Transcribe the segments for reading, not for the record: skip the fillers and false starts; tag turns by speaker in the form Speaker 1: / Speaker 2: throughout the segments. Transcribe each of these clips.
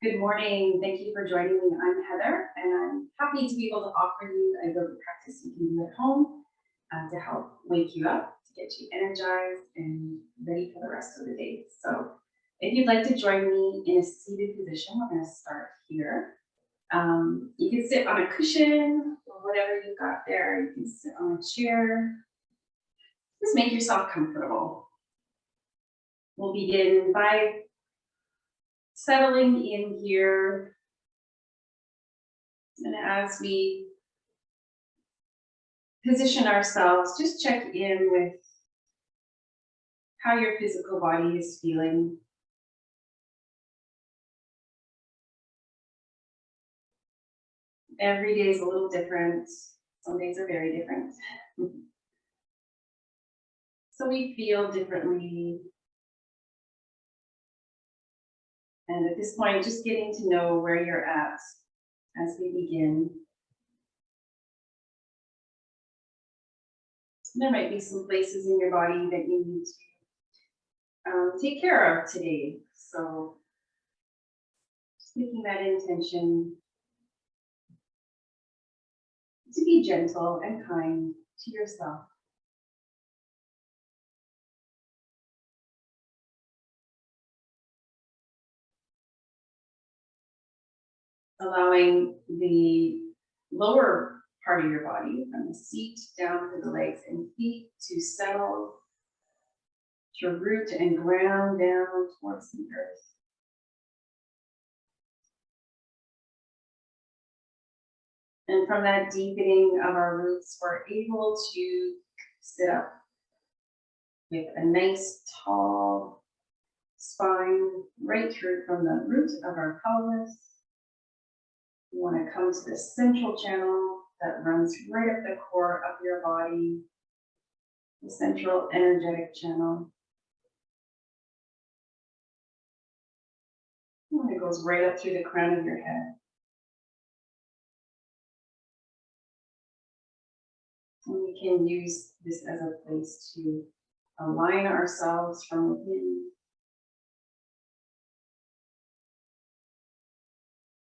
Speaker 1: Good morning. Thank you for joining me. I'm Heather, and I'm happy to be able to offer you a yoga practice you can do at home to help wake you up, to get you energized and ready for the rest of the day. So, if you'd like to join me in a seated position, we're going to start here. You can sit on a cushion or whatever you've got there. You can sit on a chair. Just make yourself comfortable. We'll begin by settling in here. And as we position ourselves, just check in with how your physical body is feeling. Every day is a little different. Some days are very different. So we feel differently. And at this point, just getting to know where you're at as we begin. There might be some places in your body that you need to take care of today. So just making that intention to be gentle and kind to yourself. Allowing the lower part of your body, from the seat down to the legs and feet, to settle, to root and ground down towards the earth. And from that deepening of our roots, we're able to sit up with a nice tall spine right through from the root of our pelvis. You want to come to the central channel that runs right up the core of your body, the central energetic channel. And it goes right up through the crown of your head. And we can use this as a place to align ourselves from within.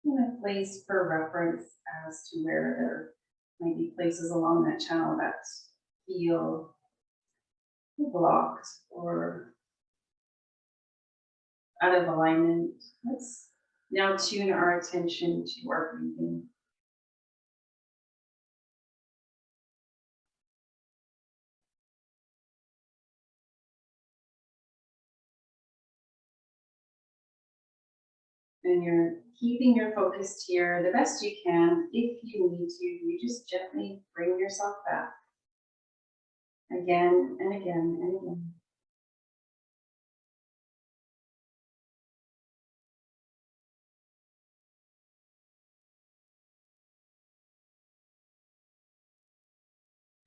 Speaker 1: And a place for reference as to where there might be places along that channel that feel blocked or out of alignment. Let's now tune our attention to our breathing. And you're keeping your focus here the best you can. If you need to, you just gently bring yourself back again and again and again.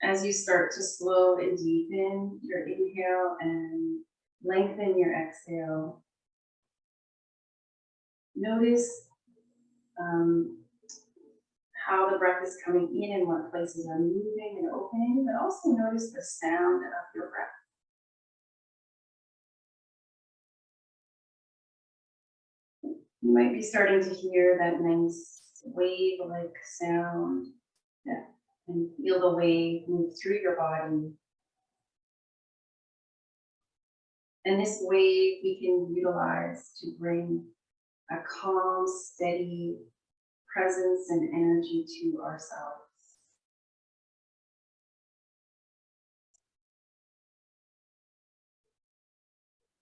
Speaker 1: As you start to slow and deepen your inhale and lengthen your exhale, notice how the breath is coming in and what places are moving and opening, but also notice the sound of your breath. You might be starting to hear that nice wave-like sound, and feel the wave move through your body. And this wave we can utilize to bring a calm, steady presence and energy to ourselves.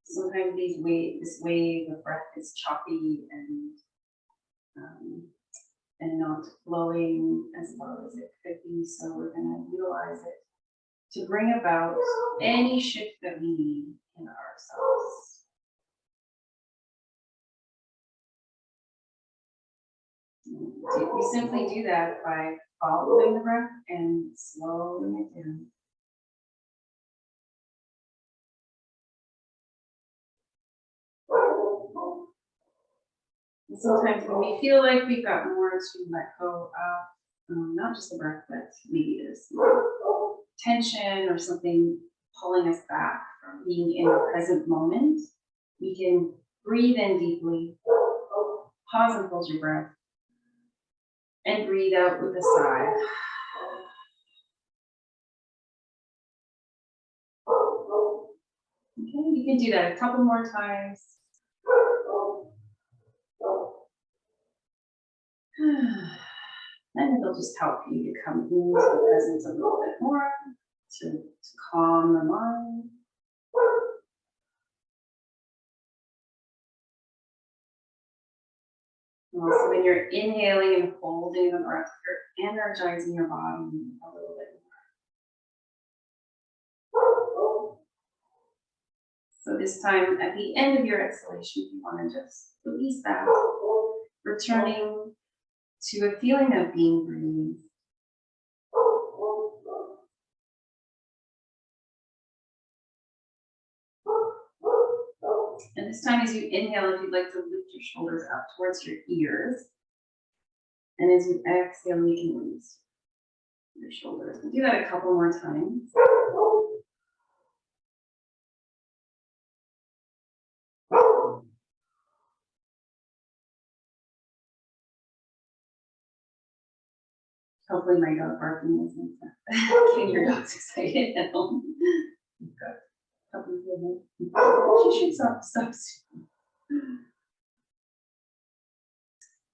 Speaker 1: Sometimes this wave of breath is choppy and not flowing as well as it could be. So we're going to utilize it to bring about any shift that we need in ourselves. We simply do that by following the breath and slowing it down. And sometimes when we feel like we've got more to let go of, not just the breath, but maybe there's tension or something pulling us back from being in the present moment, we can breathe in deeply, Pause and hold your breath. And breathe out with a sigh. Okay, you can do that a couple more times. And it'll just help you to come into the presence a little bit more, to calm the mind. Also, when you're inhaling and holding the breath, you're energizing your body a little bit more. So this time, at the end of your exhalation, you want to just release that, returning to a feeling of being breathed. And this time, as you inhale, if you'd like to lift your shoulders up towards your ears. And as you exhale, you can release your shoulders. Do that a couple more times. Hopefully my dog barking isn't getting your dogs excited at home. Good. She should stop soon.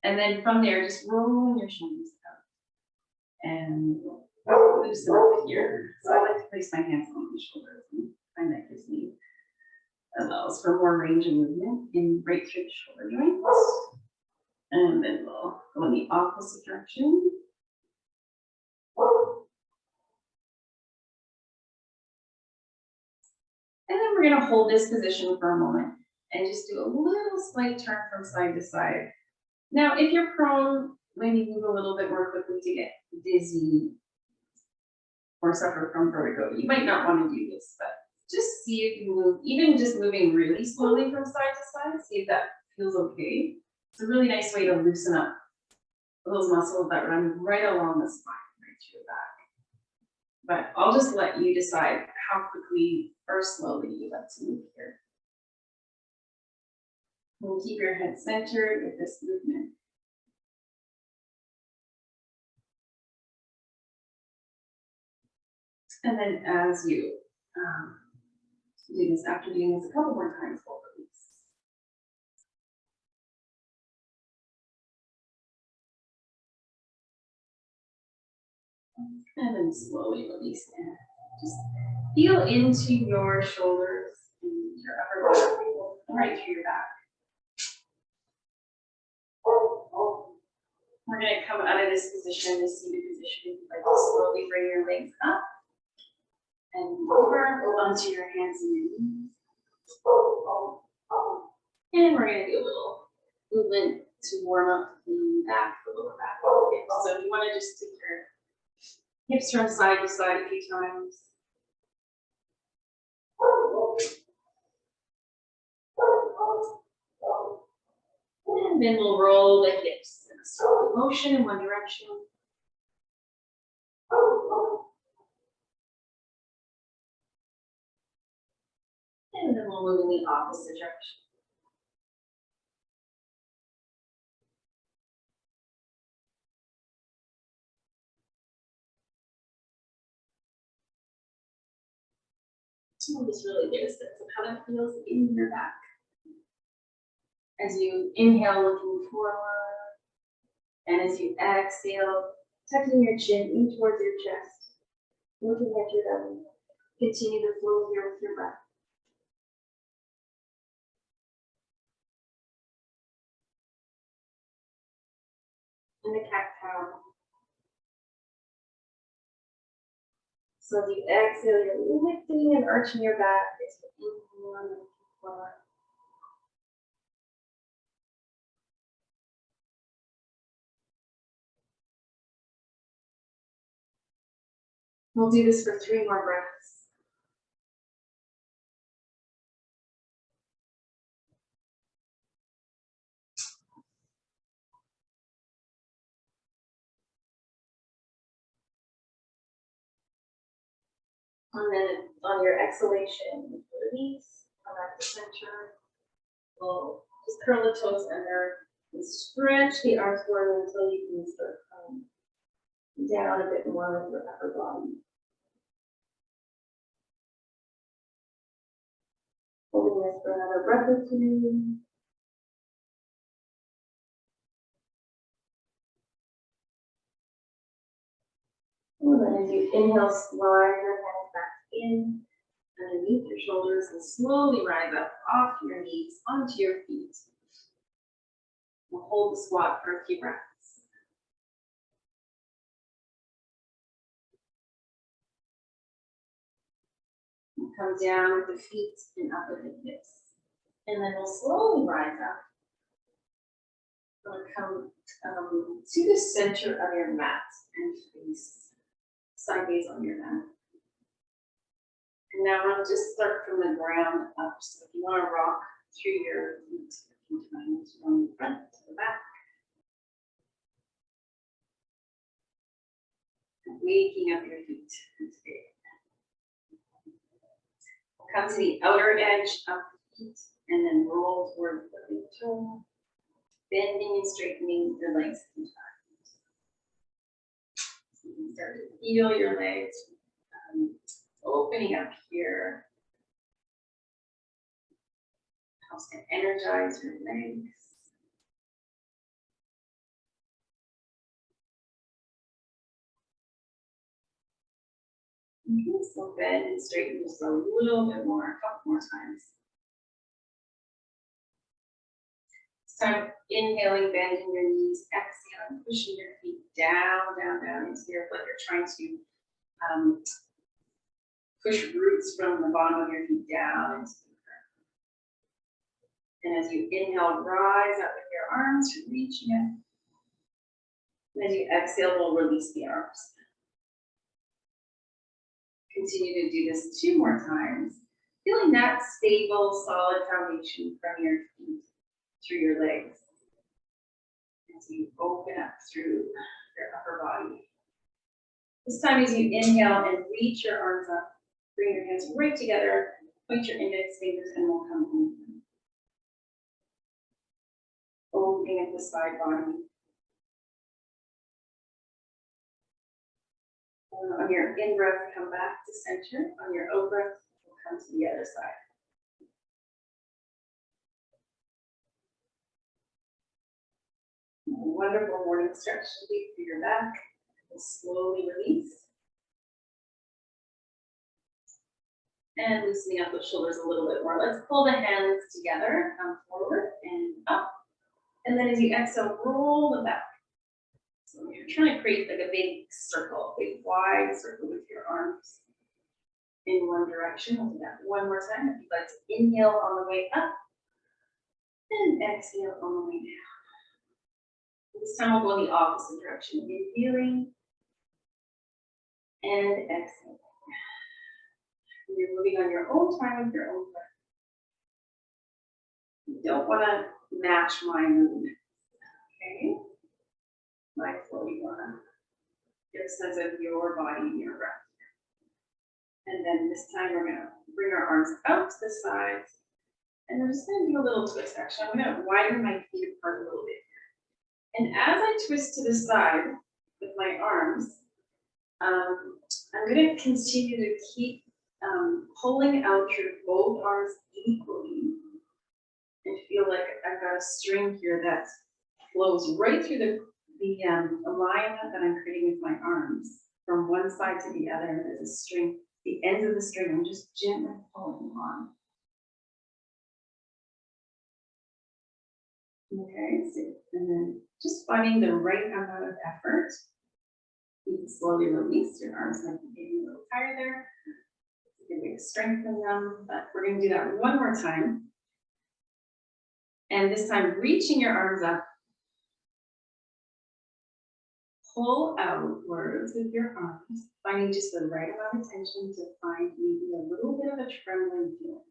Speaker 1: And then from there, just rolling your shoulders out and loosen up here. So I like to place my hands on my shoulders, and I find that gives me, allows for more range of movement in right through the shoulder joints. And then we'll go in the opposite direction. And then we're going to hold this position for a moment and just do a little slight turn from side to side. Now, if you're prone, maybe move a little bit more quickly to get dizzy or suffer from vertigo. You might not want to do this, but just see if you move, even just moving really slowly from side to side, see if that feels okay. It's a really nice way to loosen up those muscles that run right along the spine, right to your back. But I'll just let you decide how quickly or slowly you like to move here. And keep your head centered with this movement. And then as you do this, after doing this a couple more times, we'll release. And then slowly release it. Just feel into your shoulders and your upper back, right through your back. We're going to come out of this position, this seated position. You'd like to slowly bring your legs up and over onto your hands and your knees. And we're going to do a little movement to warm up the back, the lower back. So if you want to just take your hips from side to side a few times. And then we'll roll the hips in a slow motion in one direction. And then we'll move in the opposite direction. So just really get a sense of how that feels in your back. As you inhale, looking forward, and as you exhale, tucking your chin in towards your chest, looking at your belly. Continue to flow here with your breath. And the cat-cow. So as you exhale, you're lifting and arching your back as you inhale and looking forward. We'll do this for 3 more breaths. And then on your exhalation, release, come back to center. We'll just curl the toes under
Speaker 2: And stretch the arms forward until you can start down a bit more with your upper body. Holding this for another breath or two. And then as you inhale, slide your hands back in underneath your shoulders and slowly rise up off your knees onto your feet. We'll hold the squat for a few breaths. We'll come down with the feet and up with the hips. And then we'll slowly rise up. We'll come to the center of your mat and face sideways on your mat. And now I'll just start from the ground up. So if you want to rock through your feet a few times from the front to the back. And waking up your feet today. We'll come to the outer edge of the feet and then roll towards the big toe. Bending and straightening your legs and thighs. So you can start to feel your legs opening up here. Helps to energize your legs. You can still bend and straighten just a little bit more, a couple more times. Start inhaling, bending your knees, exhaling, pushing your feet down, down, down into the earth like you're trying to push roots from the bottom of your feet down into the earth. And as you inhale, rise up with your arms, reaching it. And as you exhale, we'll release the arms. Continue to do this 2 more times, feeling that stable, solid foundation from your feet through your legs as you open up through your upper body. This time as you inhale and reach your arms up, bring your hands right together, point your index fingers and we'll come open. Opening up the side body. On your in-breath, come back to center. On your out-breath, we'll come to the other side. Wonderful morning stretch through your back. And slowly release. And loosening up the shoulders a little bit more. Let's pull the hands together, come forward and up. And then as you exhale, roll them back. So you're trying to create like a big circle, a big wide circle with your arms in one direction. We'll do that one more time. If you'd like to inhale on the way up and exhale on the way down. This time we'll go in the opposite direction. Inhaling and exhaling. You're moving on your own time with your own breath. You don't want to match my movement. Okay? Mindfully, you want to get a sense of your body and your breath. And then this time we're going to bring our arms out to the sides. And we're just going to do a little twist action. I'm going to widen my feet apart a little bit. And as I twist to the side with my arms, I'm going to continue to keep pulling out through both arms equally and feel like I've got a string here that flows right through the alignment that I'm creating with my arms from one side to the other. There's a string, the ends of the string, I'm just gently pulling on. Okay, so, and then just finding the right amount of effort. You can slowly release your arms, might be getting a little tired there. You can strengthen them, but we're going to do that one more time. And this time, reaching your arms up. Pull outwards with your arms, finding just the right amount of tension to find maybe a little bit of a trembling feeling.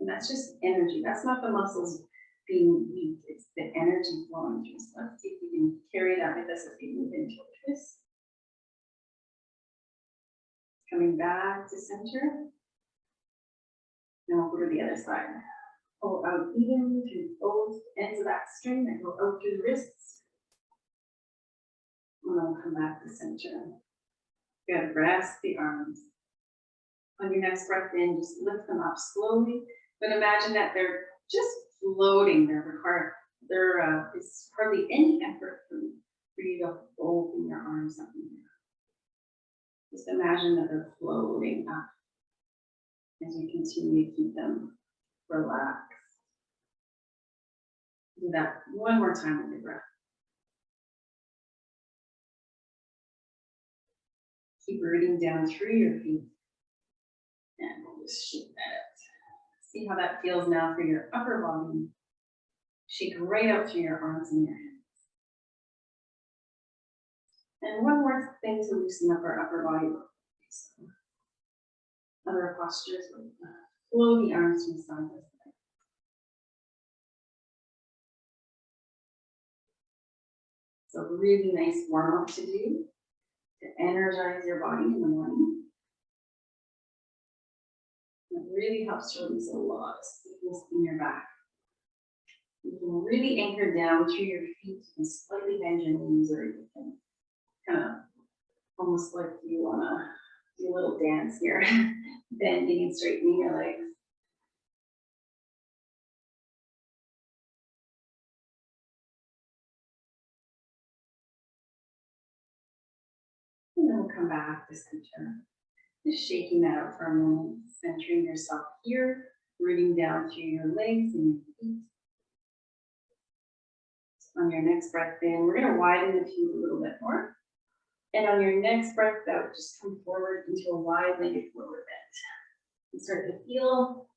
Speaker 2: And that's just energy. That's not the muscles being weak. It's the energy flowing through. So let's see if we can carry that with us as we move into a twist. Coming back to center. Now we'll go to the other side.
Speaker 1: pull out evenly through both ends of that string that go out through the wrists. And then we'll come back to center. Good, rest the arms. On your next breath in, just lift them up slowly, but imagine that they're just floating. It's hardly any effort for you to open your arms up in there. Just imagine that they're floating up as you continue to keep them relaxed. Do that one more time with your breath. Keep rooting down through your feet. And we'll just shake that out. See how that feels now for your upper body. Shake right out through your arms and your hands. And one more thing to loosen up our upper body. Other postures, flow the arms from side to side. So really nice warm up to do to energize your body in the morning. It really helps to release a lot of stiffness in your back. You can really anchor down through your feet. You can slightly bend your knees, or you can kind of almost like you want to do a little dance here, bending and straightening your legs. And then we'll come back to center. Just shaking that out for a moment, centering yourself here, rooting down through your legs and your feet. On your next breath in, we're going to widen the feet a little bit more. And on your next breath out, just come forward into a wide-legged forward bend. And start to feel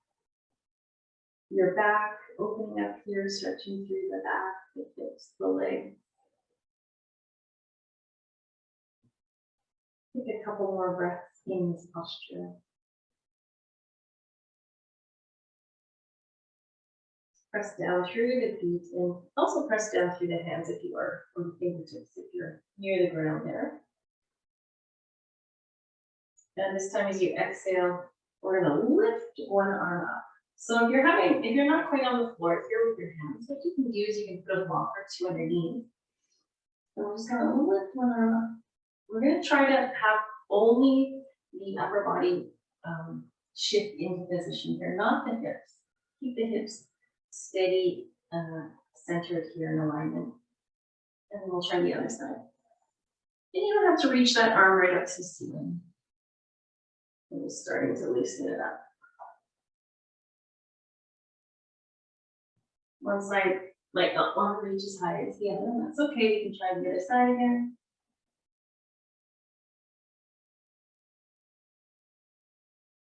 Speaker 1: your back opening up here, stretching through the back, the hips, the legs. Take a couple more breaths in this posture. Press down through the feet and also press down through the hands if you are, or the fingertips if you're near the ground there. And this time as you exhale, we're going to lift one arm up. So if you're not quite on the floor, if you're with your hands, what you can do is you can put a block or two underneath. And we're just going to lift one arm up. We're going to try to have only the upper body shift into position here, not the hips. Keep the hips steady, centered here in alignment. And then we'll try the other side. And you don't have to reach that arm right up to the ceiling. We're just starting to loosen it up. One side might not want to reach as high as the other, and that's okay. You can try the other side again.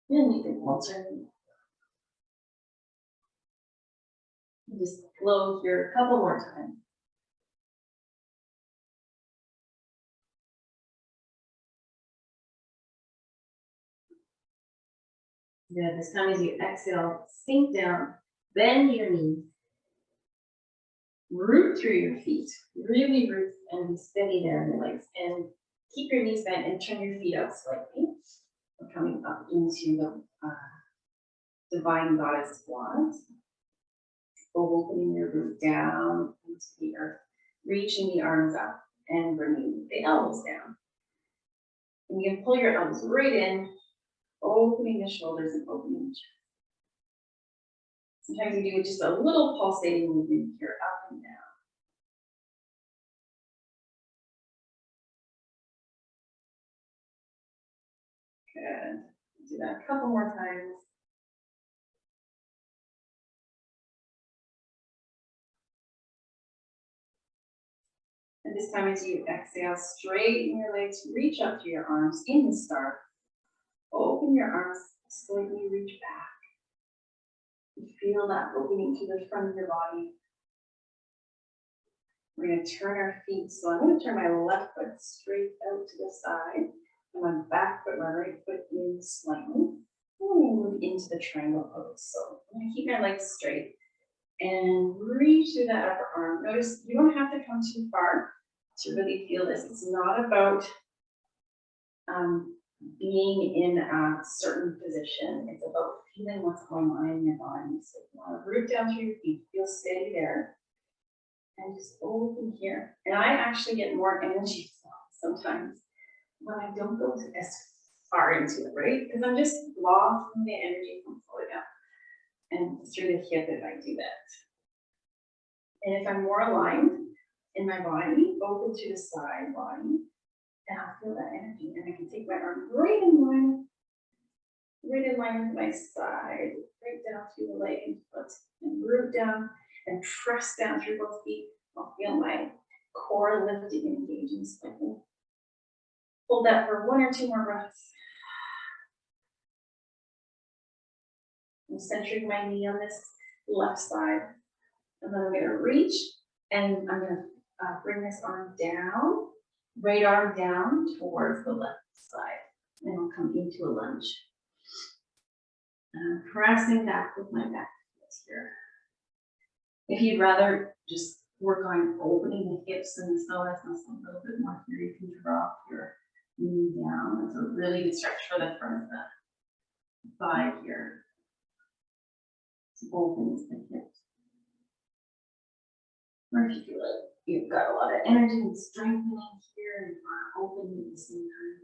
Speaker 1: And you can alternate. Just flow here a couple more times. Good. This time as you exhale, sink down, bend your knees. Root through your feet. Really root and be steady there in your legs. And keep your knees bent and turn your feet out slightly. We're coming up into the Divine Goddess squat. Opening your root down into the earth, reaching the arms up and bringing the elbows down. And you can pull your elbows right in, opening the shoulders and opening the chest. Sometimes you do just a little pulsating movement here, up and down. Good. Do that a couple more times. And this time as you exhale, straighten your legs, reach up through your arms in the star. Open your arms, slightly reach back. You feel that opening to the front of your body. We're going to turn our feet. So I'm going to turn my left foot straight out to the side. And my back foot, my right foot in slightly. And we move into the triangle pose. So I'm going to keep my legs straight and reach through that upper arm. Notice you don't have to come too far to really feel this. It's not about being in a certain position. It's about feeling what's going on in your body. So if you
Speaker 2: Root down through your feet, feel steady there. And just open here. And I actually get more energy sometimes when I don't go as far into it, right? Because I'm just blocking the energy from flowing up. And through the hip if I do that. And if I'm more aligned in my body, open to the side body, and I'll feel that energy. And I can take my arm right in line with my side, right down through the leg and foot, and root down and press down through both feet. I'll feel my core lifting and engaging slightly. Hold that for 1 or 2 more breaths. I'm centering my knee on this left side. And then I'm going to reach and I'm going to bring this arm down, right arm down towards the left side. And I'll come into a lunge. And I'm pressing back with my back here. If you'd rather just work on opening the hips and the psoas muscle a little bit more here, you can drop your knee down. It's a really good stretch for the front of the thigh here. Opens the hips. Or if you feel like you've got a lot of energy and strengthening here and are opening at the same time.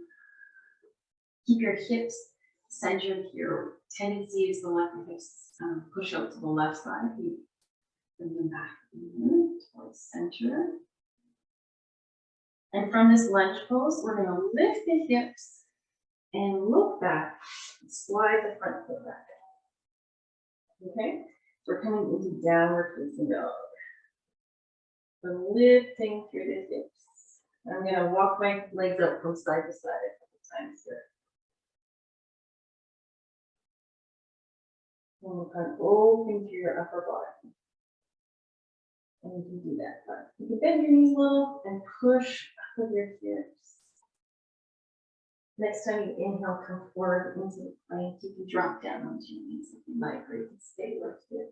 Speaker 2: Keep your hips centered here. Tendency is to let the hips push out to the left side. You bring them back towards center. And from this lunge pose, we're going to lift the hips and look back. Slide the front foot back. Okay, we're coming into downward facing dog. We're lifting through the hips. I'm going to walk my legs up from side to side a couple times here. And we'll kind of open through your upper body. And you can do that. But you can bend your knees a little and push up with your hips. Next time you inhale, come forward into the plank. You can drop down onto your knees if you like, or you can stay lifted.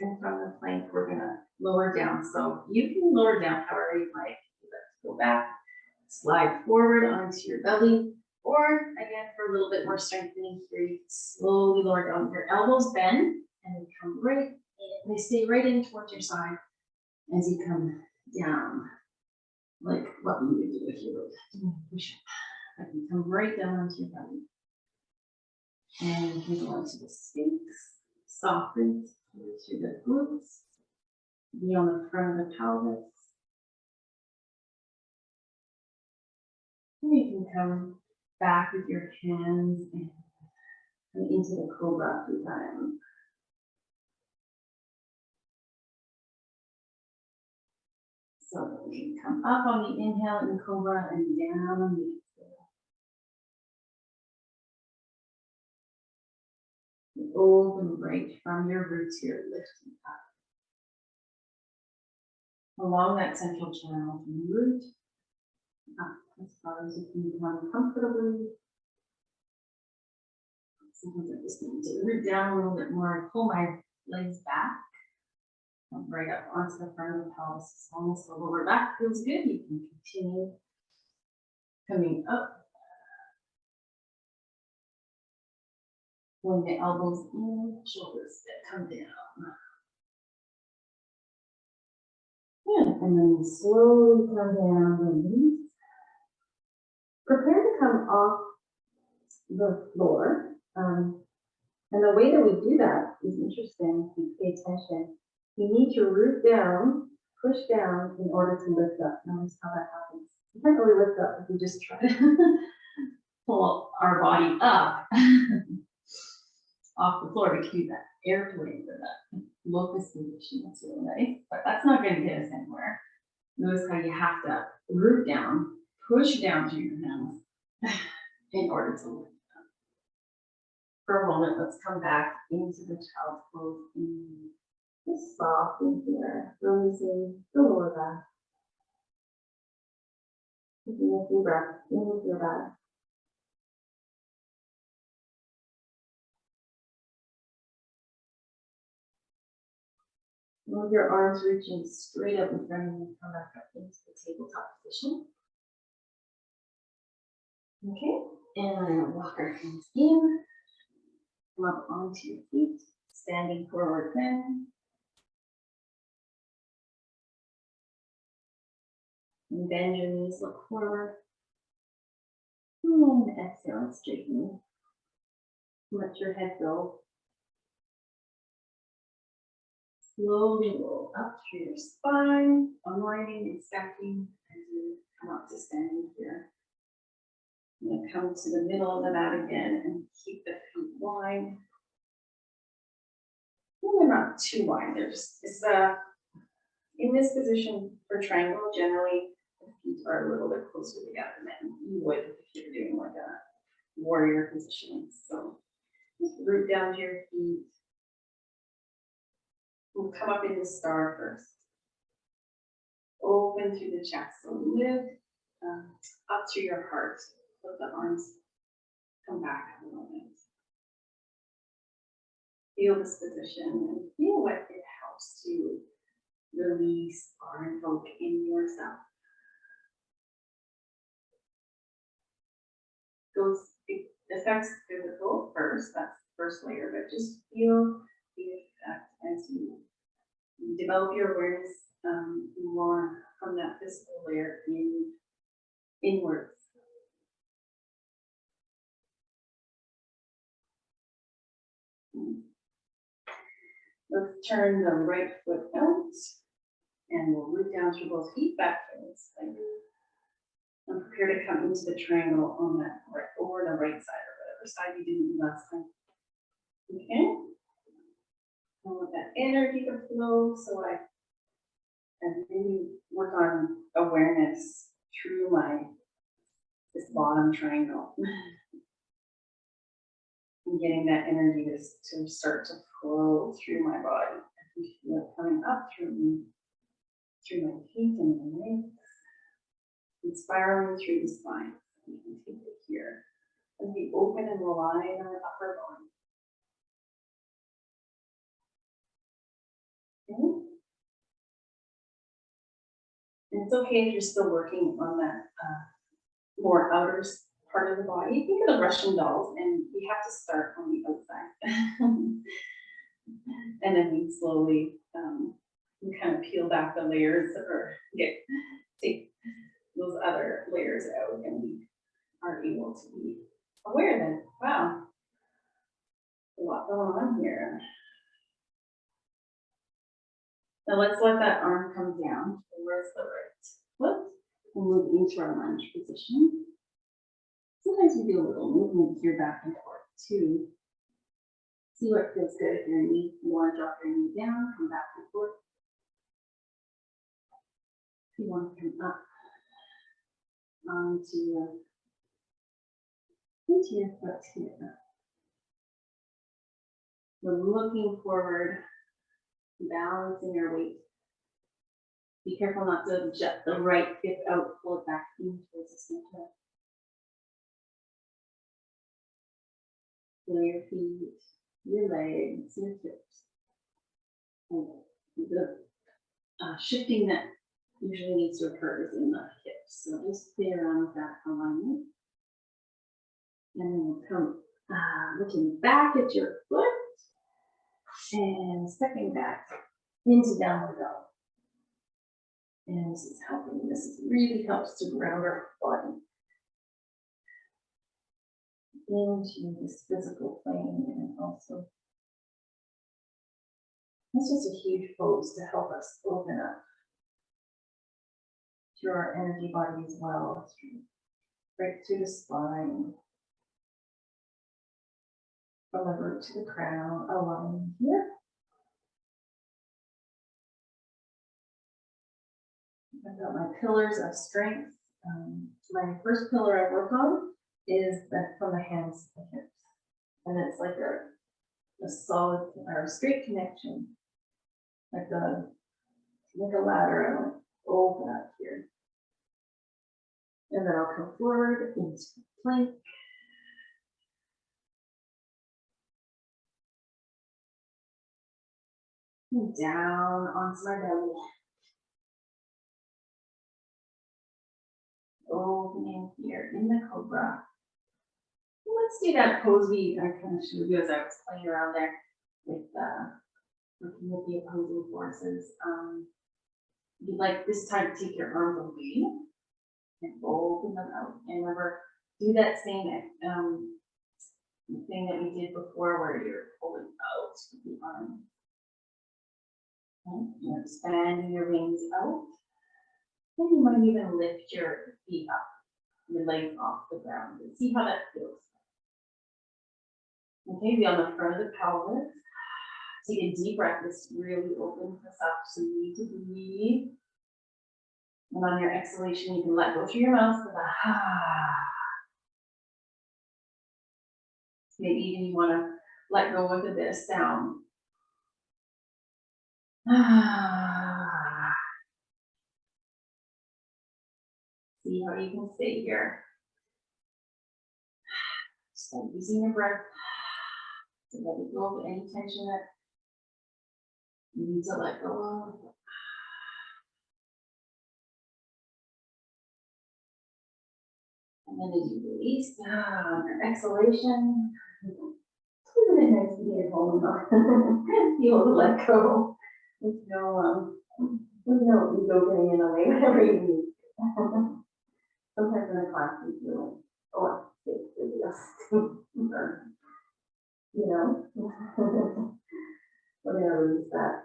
Speaker 2: And from the plank, we're going to lower down. So you can lower down however you like. Let's go back, slide forward onto your belly, or again, for a little bit more strengthening here, you can slowly lower down. Your elbows bend and they come right in. They stay right in towards your side as you come down, like what you would do if you were doing a push-up. I can come right down onto your belly. And you can go into the Sphinx, soften through the glutes, be on the front of the pelvis. And you can come back with your hands and come into the cobra 3 times. So that we can come up on the inhale in cobra and down on the exhale. Open right from your roots here, lifting up. Along that central channel from root up as far as you can come comfortably. Sometimes I just need to root down a little bit more and pull my legs back. Come right up onto the front of the pelvis. As long as the lower back feels good, you can continue coming up. Pulling the elbows in, shoulders that come down. Yeah, and then slowly come down, release. Prepare to come off the floor. And the way that we do that is interesting if you pay attention. You need to root down, push down in order to lift up. Notice how that happens. You can't really lift up if you just try to pull our body up off the floor. We can do that airplane for that locust position. That's really nice, but that's not going to get us anywhere. Notice how you have to root down, push down to your hands in order to lift up. For a moment, let's come back into the child's pose. Just soften here, releasing the lower back. Taking a few breaths in with your back. Move your arms reaching straight up in front of you, come back up into the tabletop position. Okay,
Speaker 1: And walk our hands in. Come up onto your feet, standing forward then. And bend your knees, look forward. And exhale and straighten. Let your head go. Slowly roll up through your spine, aligning and stacking as you come up to standing here. I'm going to come to the middle of the mat again and keep the feet wide. Well, they're not too wide. They're just, in this position for triangle, generally the feet are a little bit closer together than you would if you're doing like a warrior position. So just root down to your feet. We'll come up into star first. Open through the chest, so lift up to your heart. Let the arms come back a little bit. Feel this position and feel what it helps to release or invoke in yourself. It affects physical first, that's the first layer, but just feel the effect as you develop your awareness more from that physical layer inwards. Let's turn the right foot out and we'll root down through both feet back towards like, and prepare to come into the triangle on that right over the right side or whatever side you didn't do last time. Okay. I want that energy to flow, so I really work on awareness through this bottom triangle. And getting that energy to start to flow through my body. I can feel it coming up through my feet and my legs, and spiraling through the spine. You can take it here and be open and rely on our upper body. Okay. And it's okay if you're still working on that more outer part of the body. Think of the Russian dolls, and we have to start on the outside. And then we slowly we kind of peel back the layers or take those other layers out, and we are able to be aware that, wow, a lot going on here. Now let's let that arm come down towards the right foot and move into our lunge position. Sometimes we do a little movement here back and forth too. See what feels good. If your knee, you want to drop your knee down, come back and forth. If you want to come up onto into your foot here. We're looking forward, balancing your weight. Be careful not to jet the right hip out, pull it back in towards the center. Feel your feet, your legs, your hips. And the shifting that usually needs to occur is in the hips. So just play around with that alignment. And then we'll come looking back at your foot and stepping back into downward dog. And this is helping. This really helps to ground our body into this physical plane, and also it's just a huge pose to help us open up through our energy body as well, right through the spine, from the root to the crown, aligning here. I've got my pillars of strength. My first pillar I work on is that from the hands to the hips. And it's like a solid or a straight connection, like a ladder. I want to open up here. And then I'll come forward into plank. And down onto my belly. Opening here in the cobra. let's do that pose I kind of showed you as I was playing around there with, looking at the opposing forces. You'd like this time to take your arms away and open them out. And remember, do that same thing that we did before where you're pulling out with the arm. Okay, you're expanding your wings out. Then you might even lift your feet up, your legs off the ground, and see how that feels. Okay, be on the front of the pelvis. Take a deep breath. This really opens us up, so you need to breathe. And on your exhalation, you can let go through your mouth with a ah. Maybe even you want to let go with a bit of sound. Ah. See how you can stay here. Start using your breath to let it go of any tension that you need to let go of. And then as you release, your exhalation, isn't it nice to be at home and be able to let go with no ego getting in the way whenever you need. Sometimes in a class we feel like, oh, it's really us. You know, we're gonna release that.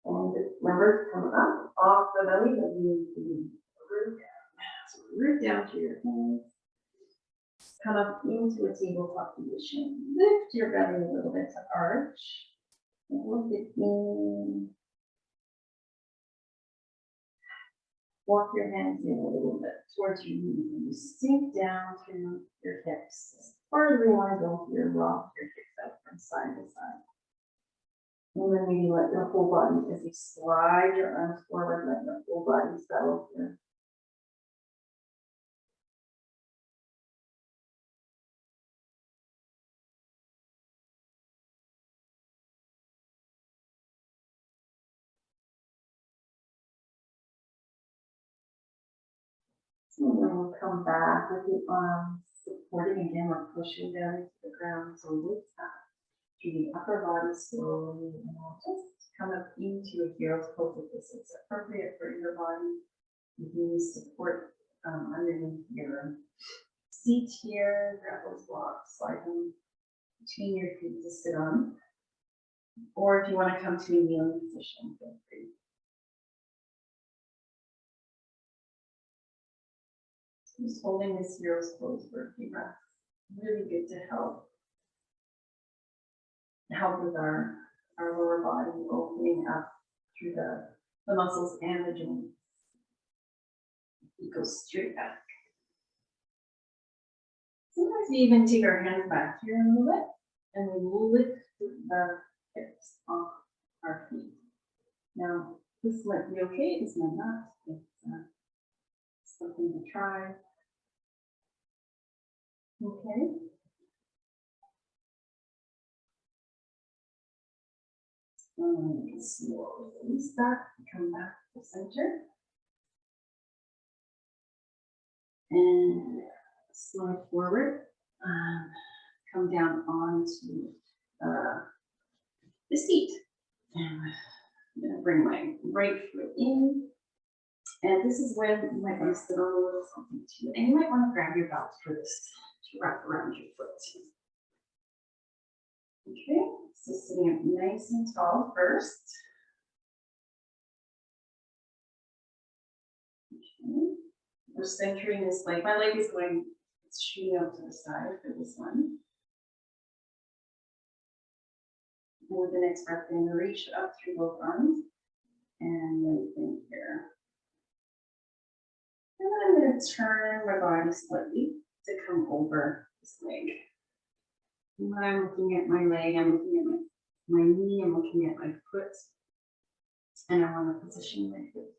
Speaker 1: And remember to come up off the belly, but you need to root down. So root down to your hands. Come up into a tabletop position. Lift your belly a little bit to arch. And lift it in. Walk your hands in a little bit towards your knees and you sink down through your hips. As far as you want to go here, rock your hips out from side to side. And then maybe let your whole body, as you slide your arms forward, let your whole body settle here. And then we'll come back with the arms supporting again or pushing down into the ground. So lift up through the upper body slowly and we'll just come up into a hero's pose if this is appropriate for your body. You can use support underneath your seat here, grab those blocks, slide them between your feet to sit on. Or if you want to come to a kneeling position, feel free. Just holding this hero's pose for a few breaths. Really good to help with our lower body opening up through the muscles and the joints. You go straight back. Sometimes we even take our hands back here a little bit and we lift the hips off our feet. Now, this might be okay, this might not. It's something to try. Okay. And you can slowly release that, come back to the center. And slide forward, come down onto the seat. And I'm going to bring my right foot in. And this is when you might want to sit on a little something too. And you might want to grab your belt for this to wrap around your foot. Okay, so sitting up nice and tall first. Okay. We're centering this leg. My leg is going, it's shooting out to the side for this one. And with the next breath in, reach up through both arms and lengthen here. And then I'm going to turn my body slightly to come over this leg. And when I'm looking at my leg, I'm looking at my knee, I'm looking at my foot. And I want to position my foot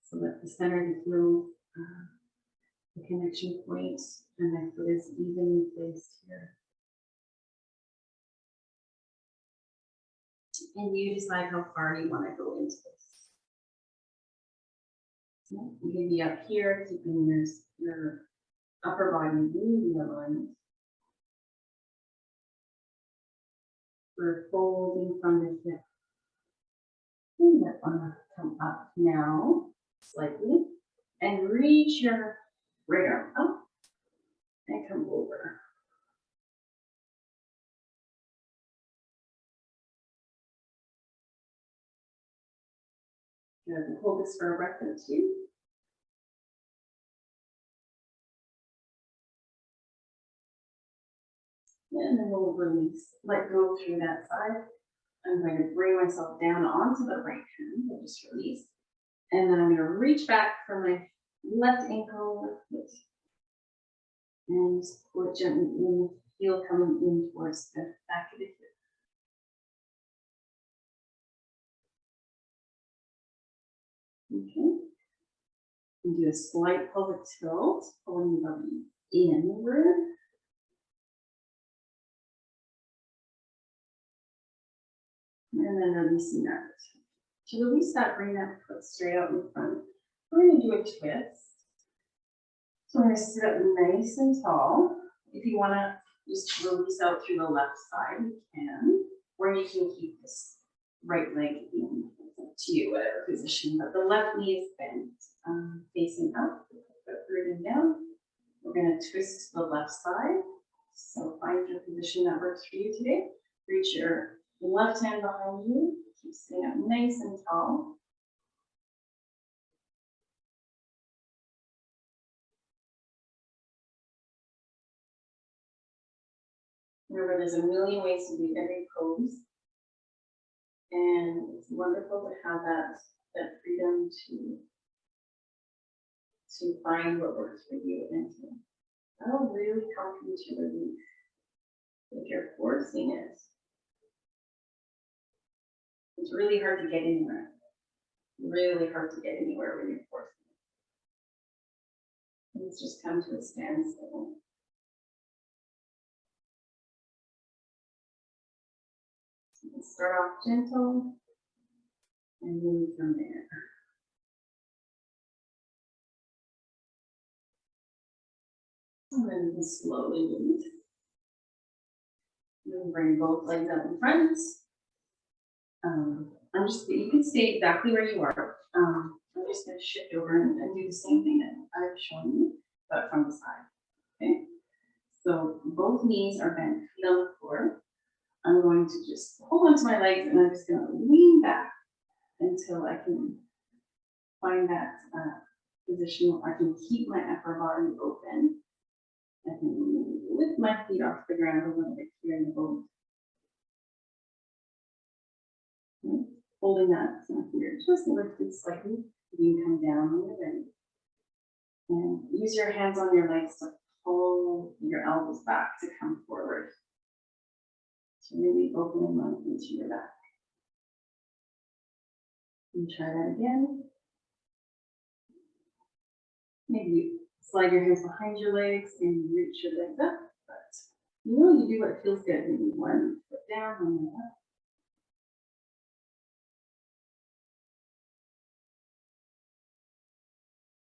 Speaker 1: so that the center of the heel, the connection point, and my foot is evenly placed here. And you decide how far you want to go into this. You can be up here, keeping your upper body really aligned. We're folding from the hip. And that one come up now, slightly, and reach your right arm up and come over. Good. Hold this for a breath or two. And then we'll release, let go through that side. I'm going to bring myself down onto the right hand. I'll just release. And then I'm going to reach back for my left ankle, left foot. And support gently in the heel coming in towards the back of the hip. Okay. And do a slight pelvic tilt, pulling the belly inward. And then releasing that. To release that, bring that foot straight out in front. We're going to do a twist. So we're going to sit up nice and tall. If you want to just release out through the left side, you can. Or you can keep this right leg in. It's up to you, whatever position. But the left knee is bent, facing up. Foot rooted down. We're going to twist to the left side. So find your position that works for you today. Reach your left hand behind you. Keep sitting up nice and tall. Remember, there's a million ways to do every pose. And it's wonderful to have that freedom to find what works for you and to that'll really help you to release. If you're forcing it, it's really hard to get anywhere. Really hard to get anywhere when you're forcing it. Let's just come to a standstill. So you can start off gentle and move from there. And then you can slowly move. Then bring both legs up in front. You can stay exactly where you are. I'm just going to shift over and do the same thing that I've shown you, but from the side. Okay. So both knees are bent, feet on the floor. I'm going to just hold onto my legs and I'm just going to lean back until I can find that position where I can keep my upper body open. I can lift my feet off the ground a little bit here in the boat. Okay. Holding that so here, just lifted slightly. You can come down when you're ready. And use your hands on your legs to pull your elbows back to come forward. So really open and lengthen into your back. And try that again. Maybe you slide your hands behind your legs and reach your legs up. But you do what feels good. Maybe one foot down, one up.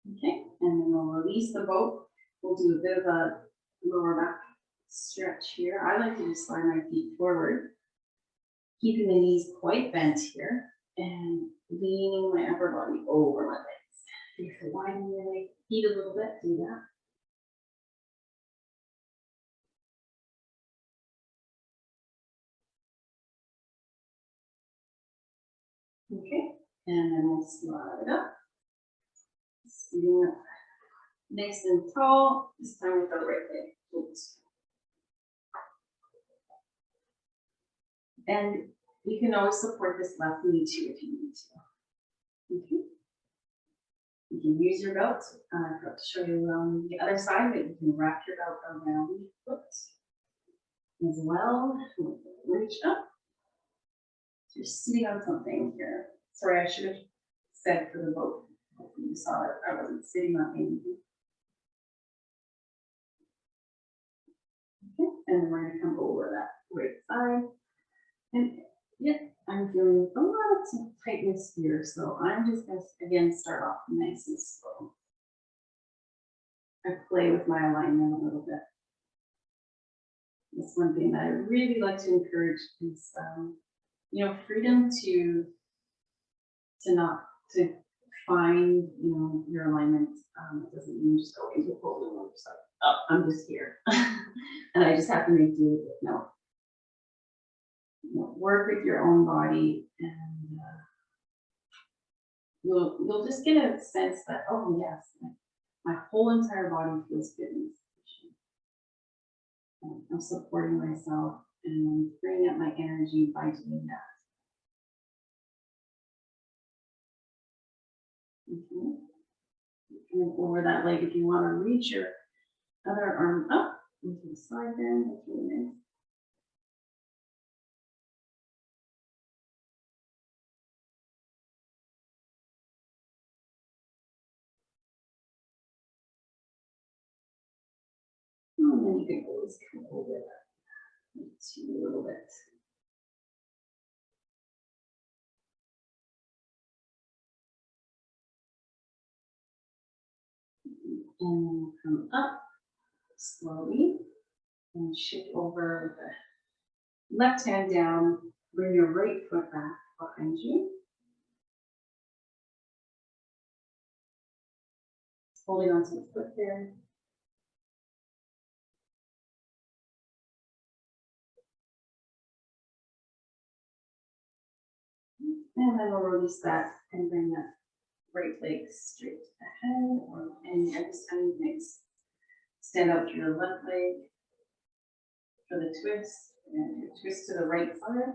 Speaker 1: Okay, and then we'll release the boat. We'll do a bit of a lower back stretch here. I like to just slide my feet forward, keeping the knees quite bent here, and leaning my upper body over my legs. You can widen your feet a little bit, do that. Okay, and then we'll slide up. Sitting up nice and tall, this time with the right leg. Oops. And you can always support this left knee too if you need to. Okay. You can use your belt. I forgot to show you on the other side, but you can wrap your belt around your foot as well. Reach up. So you're sitting on something here. Sorry, I should have said for the boat. Hopefully you saw it. I wasn't sitting on anything. Okay, and then we're going to come over that right side. And yeah, I'm feeling a lot of tightness here, so I'm just gonna, again, start off nice and slow. I play with my alignment a little bit. That's one thing that I really like to encourage is, freedom to find, your alignment. It doesn't mean just go into a pose and just like, oh, I'm just here. And I just have to make do with it. No. Work with your own body and you'll just get a sense that, oh yes, my whole entire body feels good in this position. I'm supporting myself and bringing up my energy by doing that. And over that leg, if you want to reach your other arm up into the side bend, that's really nice. And then you can always come over that to a little bit. And come up slowly and shift over with the left hand down, bring your right foot back behind you. Holding onto the foot there. And then we'll release that and bring that right leg straight ahead, and this time you can stand up to your left leg for the twist, and you twist to the right side.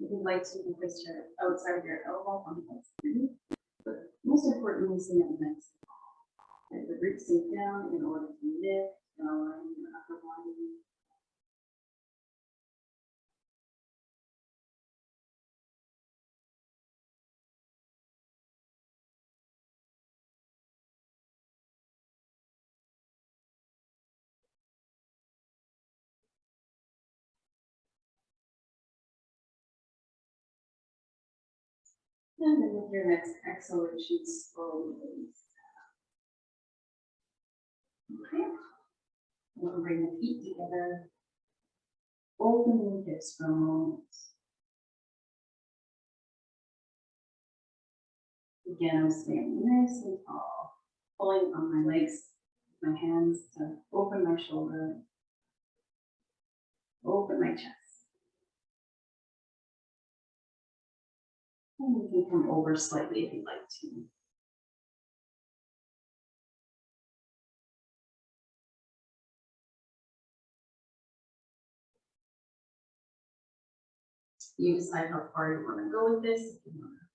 Speaker 1: If you'd like to, you can place your outside of your elbow on the outside. But most importantly is the next. Let the ribs sink down in order to lift and align your upper body. And then with your next exhalation, slowly release. Okay. We'll bring the feet together. Open the hips for a moment. Again, I'm staying nice and tall, pulling on my legs, my hands to open my shoulder, open my chest. And you can come over slightly if you'd like to. You decide how far you want to go with this. If you want to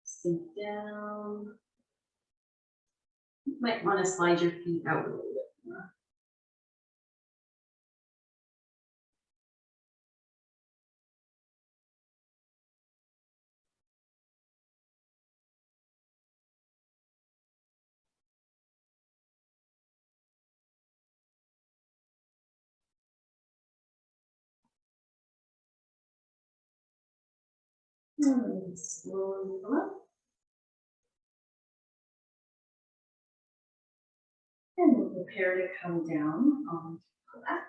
Speaker 1: sink down, you might want to slide your feet out a little bit more. And slowly go up. And we'll prepare to come down onto the back.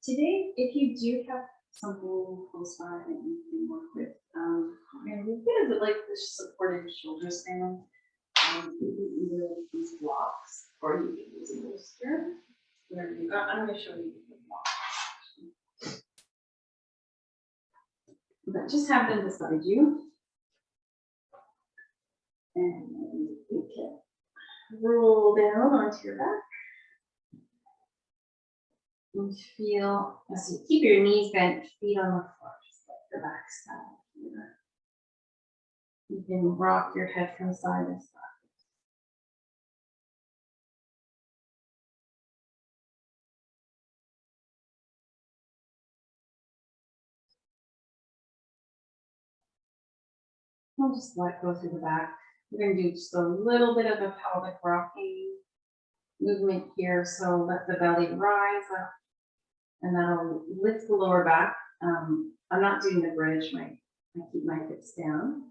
Speaker 1: Today, if you do have something close by that you can work with, maybe a bit of it like the supported shoulder stand. You can either use blocks or you can use a bolster. Whatever you got, I'm going to show you the blocks. But just have them beside you. And you can roll down onto your back. And feel, as you keep your knees bent, feet on the floor, just like the back side here. You can rock your head from side to side. I'll just let go through the back. We're gonna do just a little bit of a pelvic rocking movement here. So let the belly rise up and that'll lift the lower back. I'm not doing the bridge, I keep my hips down.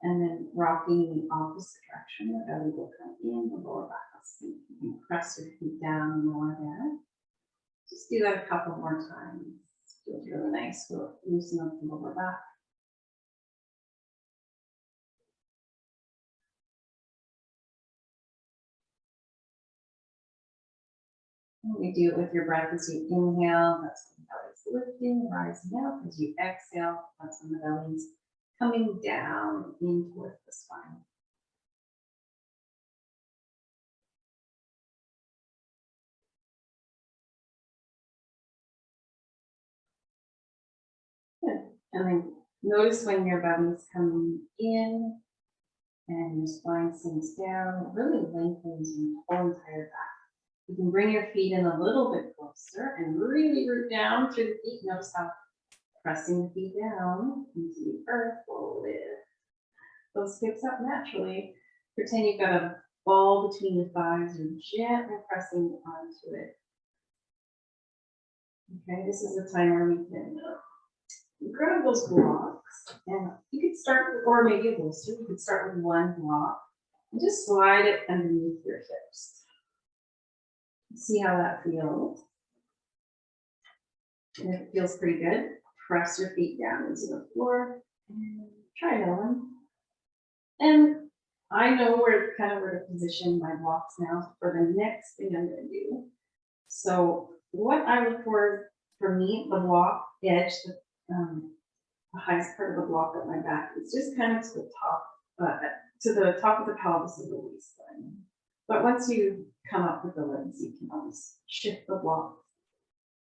Speaker 1: And then rocking in the opposite direction, the belly will come in, the lower back will sink. You press your feet down and lower there. Just do that a couple more times. Feels really nice. We'll loosen up the lower back. And you do it with your breath as you inhale, that's when the belly's lifting, rising up. As you exhale, that's when the belly's coming down in towards the spine. Good. And then notice when your belly's coming in and your spine sinks down, it really lengthens your whole entire back. You can bring your feet in a little bit closer and really root down through the feet. Notice how pressing the feet down into the earth will lift those hips up naturally. Pretend you've got a ball between the thighs. You're gently pressing onto it. Okay, this is the time where we can grab those blocks, and you could start with, or maybe a bolster. You could start with one block and just slide it underneath your hips. See how that feels. And if it feels pretty good, press your feet down into the floor and try another one. And I know where to position my blocks now for the next thing I'm going to do. So what I look for me, the block edge, the highest part of the block at my back is just kind of to the top of the pelvis of the waistline. But once you come up with the legs, you can always shift the block.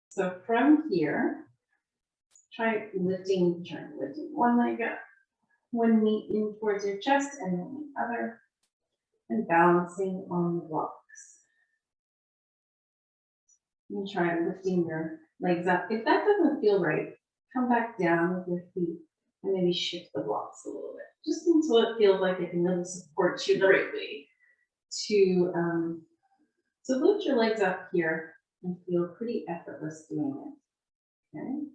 Speaker 1: So from here, try lifting one leg up, one knee in towards your chest, and then the other, and balancing on the blocks. And try lifting your legs up. If that doesn't feel right, come back down with your feet and maybe shift the blocks a little bit, just until it feels like it can really support you the right way. So lift your legs up here and feel pretty effortless doing it. Okay.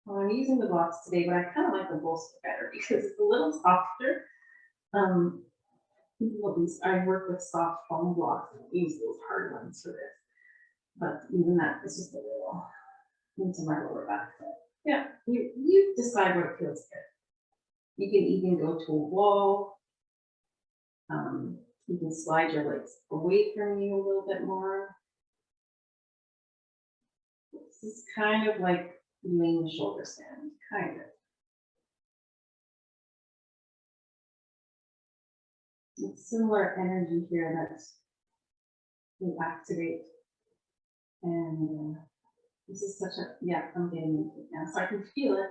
Speaker 1: Well, I'm using the blocks today, but I kind of like the bolster better because it's a little softer. At least I work with soft foam blocks. I use those hard ones for this, but even that is just a little into my lower back. But yeah, you decide what feels good. You can even go to a wall. You can slide your legs away from you a little bit more. This is kind of like doing the shoulder stand, kind of. It's similar energy here that we activate. And this is such a, yeah, I'm getting into it now, so I can feel it.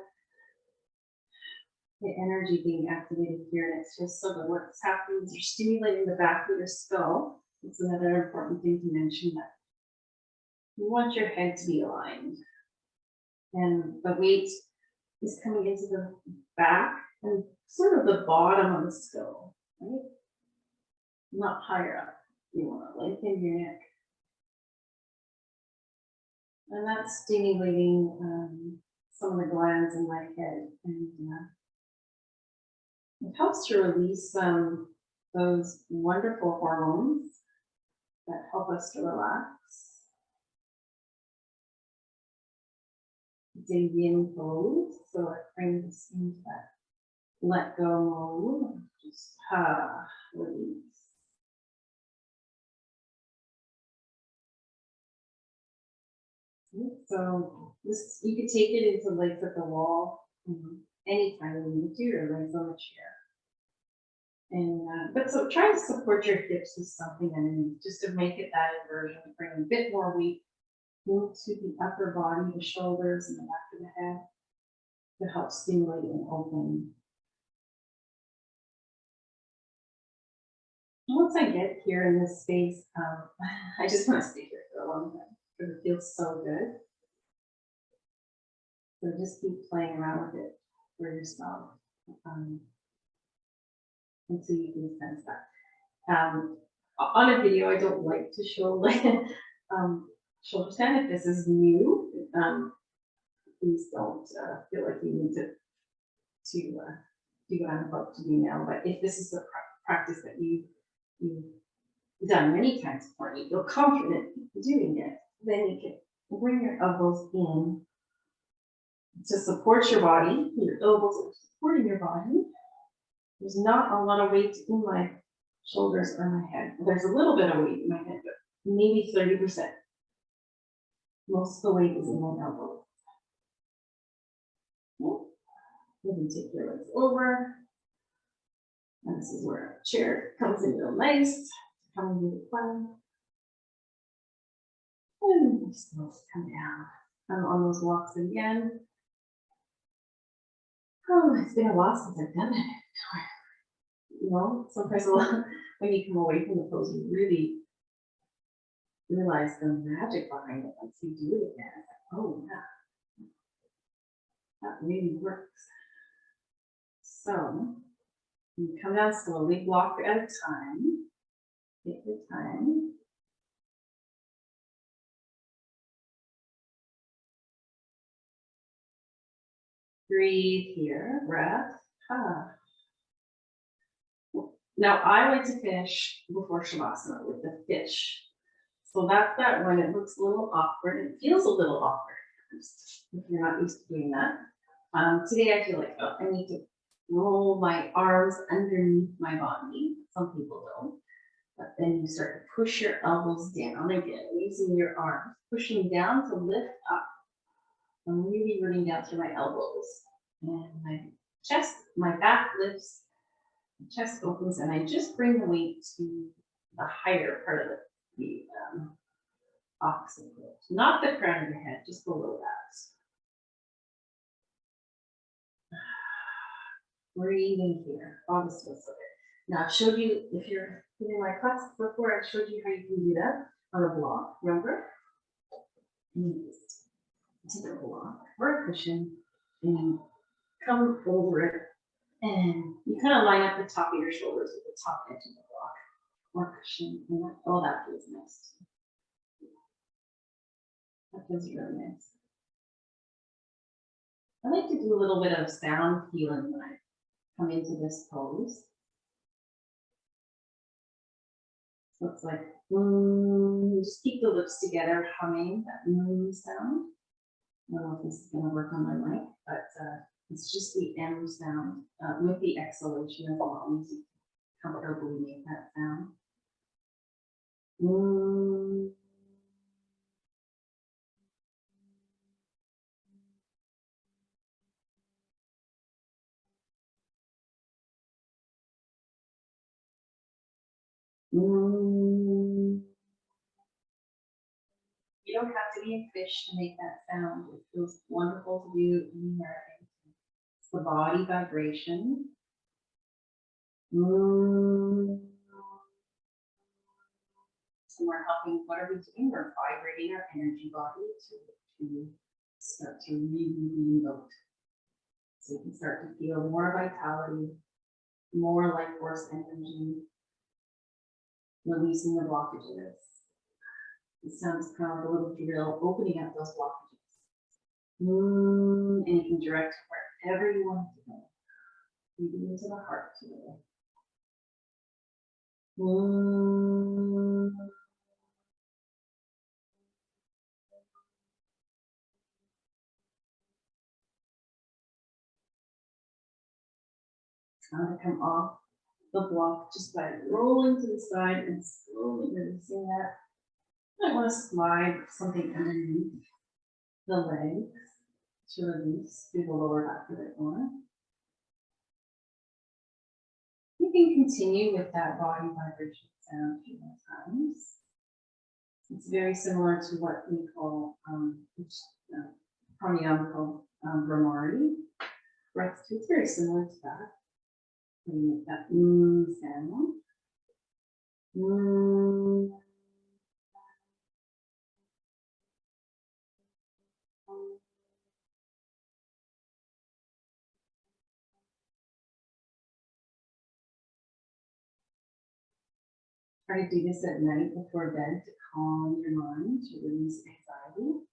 Speaker 1: The energy being activated here, and it's just so that what's happening is you're stimulating the back of your skull. It's another important thing to mention, that you want your head to be aligned. And the weight is coming into the back and sort of the bottom of the skull, right? Not higher up. You want to lengthen your neck. And that's stimulating some of the glands in my head. And it helps to release those wonderful hormones that help us to relax. It's a yin pose, so it brings us into that let go mode. Just release. So this, you could take it into legs at the wall anytime you need to, or legs on the chair. And but so try to support your hips with something underneath, just to make it that inversion. Bring a bit more weight into the upper body, the shoulders, and the back of the head to help stimulate and open. Once I get here in this space, I just want to stay here for a long time because it feels so good.
Speaker 3: So just keep playing around with it for yourself until you can sense that. On a video, I don't like to show like shoulder stand. If this is new, please don't feel like you need to do what I'm about to do now. But if this is a practice that you've done many times before, and you feel confident doing it, then you can bring your elbows in to support your body. Your elbows are supporting your body. There's not a lot of weight in my shoulders or my head. There's a little bit of weight in my head, but maybe 30%. Most of the weight is in my elbows. Maybe take your legs over. And this is where a chair comes in real nice. Come into the plan. And just come down. I'm on those walks again. Oh, it's been a while since I've done it. You know, sometimes when you come away from the pose, you really realize the magic behind it once you do it again. It's like, oh yeah, that really works. So you come down slowly, block at a time. Take your time. Breathe here, breath. Now I like to finish before Shavasana with the fish. So that's that when it looks a little awkward. It feels a little awkward if you're not used to doing that. Today I feel like, oh, I need to roll my arms underneath my body. Some people don't. But then you start to push your elbows down again, using your arms, pushing down to lift up. I'm really running down through my elbows. And my chest, my back lifts, my chest opens, and I just bring the weight to the higher part of the opposite foot. Not the crown of your head, just below that. Breathing here. Oh, this feels so good. Now, I've showed you, if you're in my class before, I showed you how you can do that on a block, remember? Take a block or a cushion and come over it, and you kind of line up the top of your shoulders with the top edge of the block or cushion, and that, oh, that feels nice. That feels really nice. I like to do a little bit of sound healing when I come into this pose. So it's like, just keep the lips together, humming that sound. I don't know if this is going to work on my mic, but it's just the M sound with the exhalation as well. You comfortably make that sound. You don't have to be a fish to make that sound. It feels wonderful to do anywhere. It's the body vibration. So we're helping, what are we doing? We're vibrating our energy body to start to really re-emote. So you can start to feel more vitality, more life force energy, releasing the blockages. It sounds kind of like a little drill, opening up those blockages. And you can direct wherever you want it to go. Breathing into the heart today. It's going to come off the block just by rolling to the side and slowly releasing that. I want to slide something underneath the legs to release through the lower back a bit more. You can continue with that body vibration sound a few more times. It's very similar to what we call pranayama called Brahmari breath. It's very similar to that. We make that sound. Try to do this at night before bed to calm your mind, to release anxiety.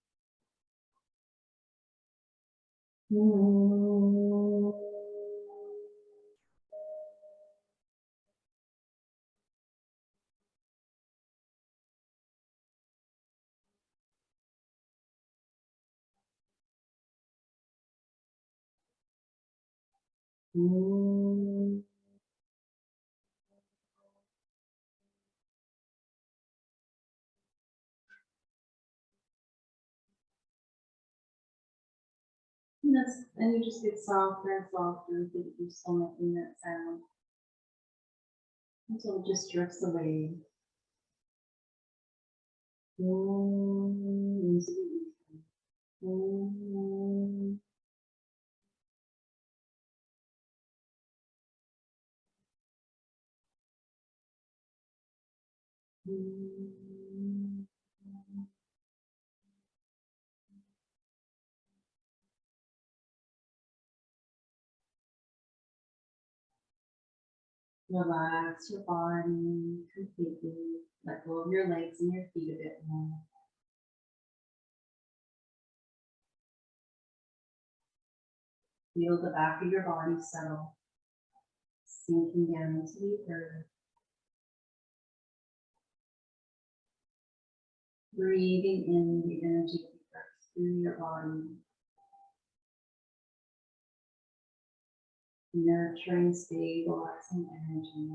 Speaker 3: And you just get softer and softer until you're still making that sound. Until it just drifts away. Into the ether. Relax your body completely. Let go of your legs and your feet a bit more. Feel the back of your body settle, sinking down into the earth. Breathing in the energy of the earth through your body. Nurturing, stabilizing energy.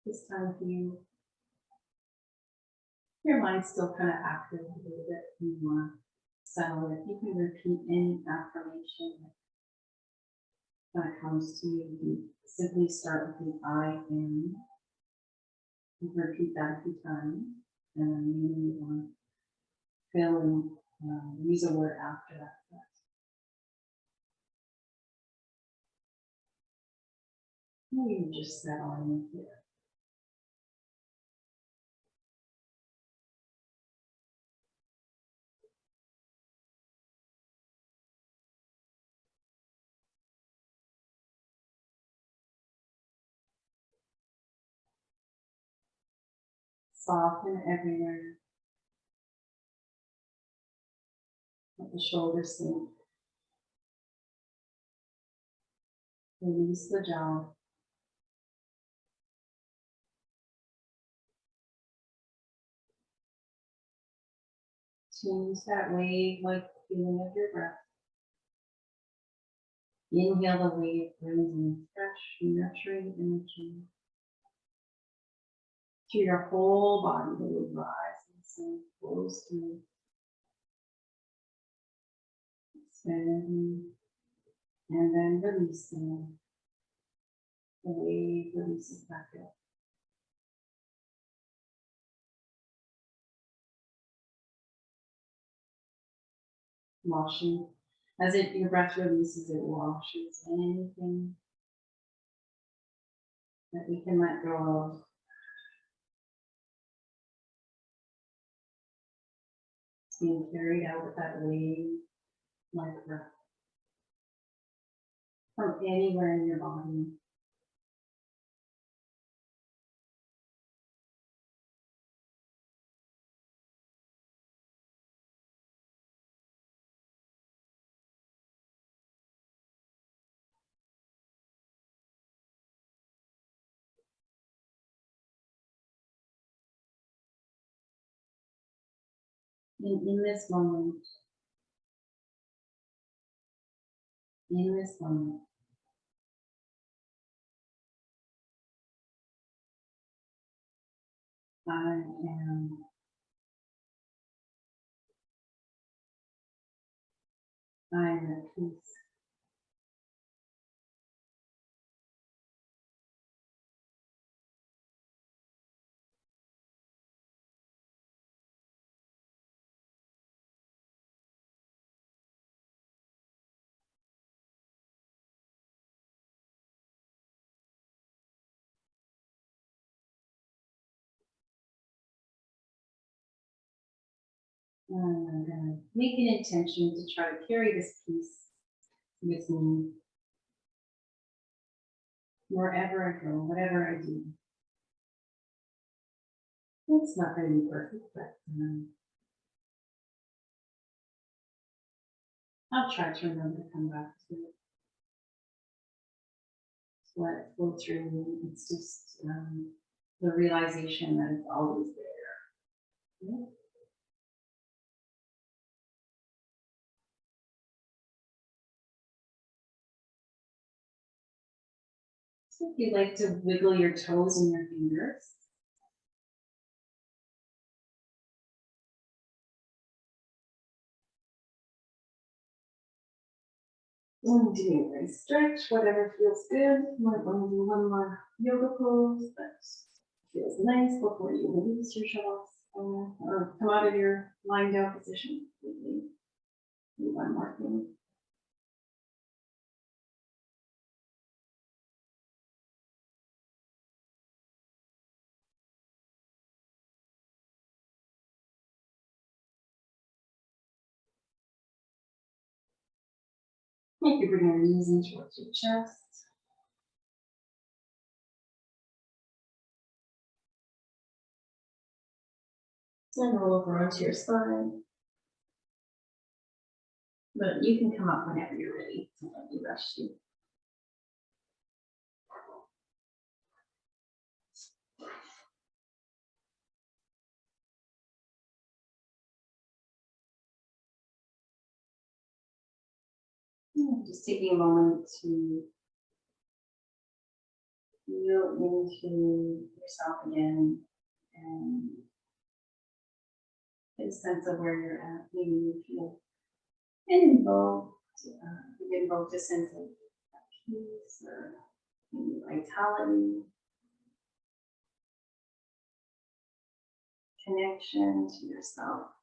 Speaker 3: This time for you. Your mind's still kind of active a little bit. You want to settle it. You can repeat any affirmation that kind of comes to you. You simply start with the I am. You can repeat that a few times. And then you move on. Fill in, use a word after that. You just settle in here. Soften everywhere. Let the shoulders sink. Release the jaw. Tune that wave-like feeling of your breath. Inhale the wave, brings in fresh, nurturing energy through your whole body. The wave rises and flows through. Expanding and then releasing. The wave releases back up. Washing, as your breath releases, it washes anything that we can let go of. It's being carried out with that wave, like breath, from anywhere in your body. And in this moment, I am at peace. And I'm gonna make an intention to try to carry this piece with me wherever I go, whatever I do. It's not going to be perfect, but I'll try to remember to come back to it. Just let it flow through. It's just the realization that it's always there. Yeah. So if you like to wiggle your toes and your fingers. And do a stretch, whatever feels good. Might want to do one more yoga pose that feels nice before you release your shavasana or come out of your lying down position. Do one more thing. Make you bring your knees in towards your chest. And roll over onto your spine. But you can come up whenever you're ready. Don't let me rush you. Just taking a moment to feel into yourself again and get a sense of where you're at. Maybe you feel invoked a sense of peace or maybe vitality, connection to yourself.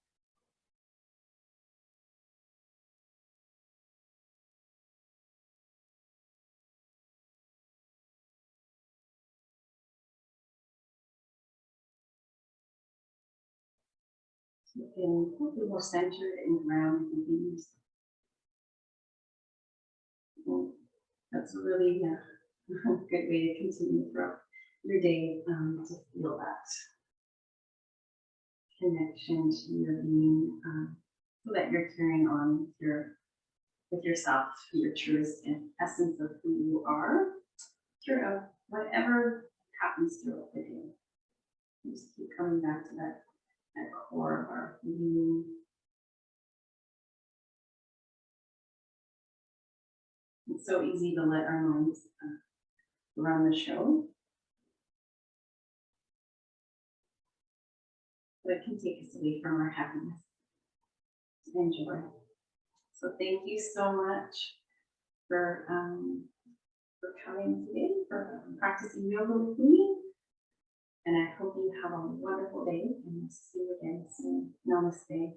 Speaker 3: You can be more centered and grounded within yourself. That's a really good way to continue throughout your day, to feel that connection to your being, so that you're carrying on with yourself, your truest essence of who you are throughout whatever happens throughout the day. Just keep coming back to that core of our being. It's so easy to let our minds run the show, but it can take us away from our happiness and joy. So thank you so much for coming today, for practicing yoga with me. And I hope you have a wonderful day, and we'll see you again soon. Namaste.